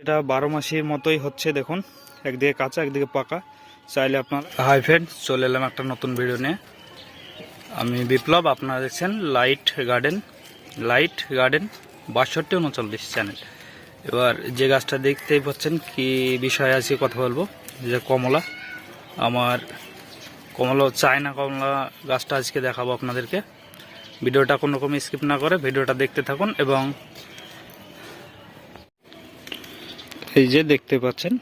এটা 12 মাসের মতোই হচ্ছে। দেখুন, একদিকে কাঁচা একদিকে পাকা। চাইলে আপনার হাই ফ্রেন্ড, চলে এলাম একটা নতুন ভিডিও নিয়ে। আমি বিপ্লব, আপনারা দেখছেন লাইট গার্ডেন 6239 চ্যানেল। এবার যে গাছটা দেখতেই পাচ্ছেন, কি বিষয়ে আজকে কথা বলবো, যে কমলা, আমার কমলা চায়না কমলা গাছটা আজকে দেখাবো আপনাদেরকে। ভিডিওটা কোনো রকম স্কিপ না করে ভিডিওটা দেখতে থাকুন। এবং এই যে দেখতে পাচ্ছেন,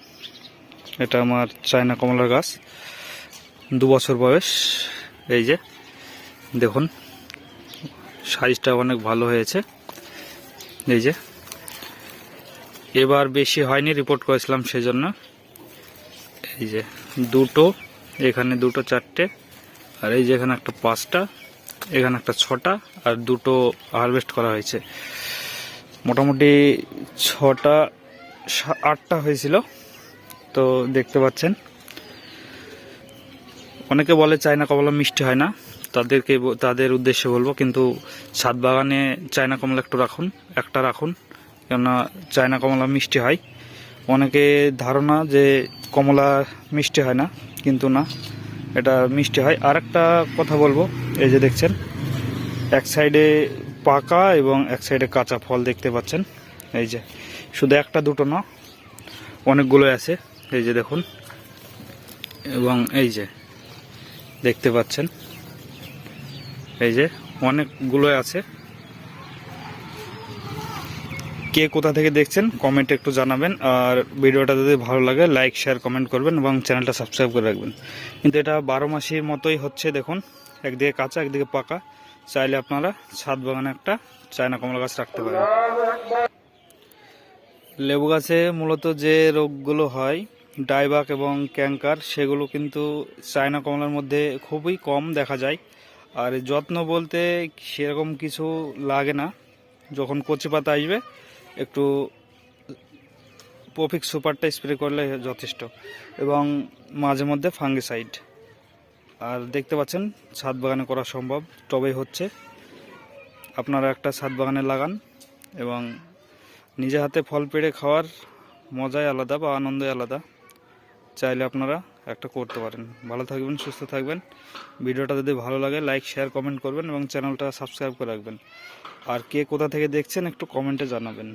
এটা আমার চায়না কমলার গাছ, 2 বছর বয়স। এই যে দেখুন, সাইজটা অনেক ভালো হয়েছে। এই যে এবার বেশি হয়নি, রিপোর্ট করেছিলাম সেজন্য। এই যে দুটো, এখানে দুটো, চারটে, আর এই যে এখানে একটা 5টা, এখানে একটা 6টা, আর দুটো হারভেস্ট করা হয়েছে। মোটামুটি 6টা 8টা হয়েছিল। তো দেখতে পাচ্ছেন, অনেকে বলে চায়না কমলা মিষ্টি হয় না, তাদের উদ্দেশ্যে বলবো, কিন্তু ছাদ বাগানে চায়না কমলা একটা রাখুন, কেননা চায়না কমলা মিষ্টি হয়। অনেকে ধারণা যে কমলা মিষ্টি হয় না, কিন্তু না, এটা মিষ্টি হয়। আর একটা কথা বলবো, এই যে দেখছেন, এক সাইডে পাকা এবং এক সাইডে কাঁচা ফল দেখতে পাচ্ছেন। এই যে শুধু একটা দুটো না, অনেকগুলো আছে। এই যে দেখুন, এবং এই যে দেখতে পাচ্ছেন, এই যে অনেকগুলো আছে। কে কোথা থেকে দেখছেন কমেন্টে একটু জানাবেন। আর ভিডিওটা যদি ভালো লাগে লাইক শেয়ার কমেন্ট করবেন এবং চ্যানেলটা সাবস্ক্রাইব করে রাখবেন। কিন্তু এটা 12 মাসের মতোই হচ্ছে। দেখুন, একদিকে কাঁচা একদিকে পাকা। চাইলে আপনারা ছাদ বাগানে একটা চায়না কমলা গাছ রাখতে পারেন। লেবু গাছে মূলত যে রোগগুলো হয়, ডাইবাক এবং ক্যাঙ্কার, সেগুলো কিন্তু চায়না কমলার মধ্যে খুবই কম দেখা যায়। আর যত্ন বলতে সেরকম কিছু লাগে না। যখন কচি পাতা আসবে, একটু প্রফিক সুপারটা স্প্রে করলে যথেষ্ট, এবং মাঝে মধ্যে ফাঙ্গিসাইড। আর দেখতে পাচ্ছেন, ছাদ বাগানে করা সম্ভব, তবেই হচ্ছে। আপনারা একটা ছাদ বাগানে লাগান, এবং নিজে হাতে ফল পেড়ে খাওয়ার মজাই আলাদা বা আনন্দই আলাদা। চাইলে আপনারা একটা করতে পারেন। ভালো থাকবেন, সুস্থ থাকবেন। ভিডিওটা যদি ভালো লাগে লাইক শেয়ার কমেন্ট করবেন এবং চ্যানেলটা সাবস্ক্রাইব করে রাখবেন। আর কে কোথা থেকে দেখছেন একটু কমেন্টে জানাবেন।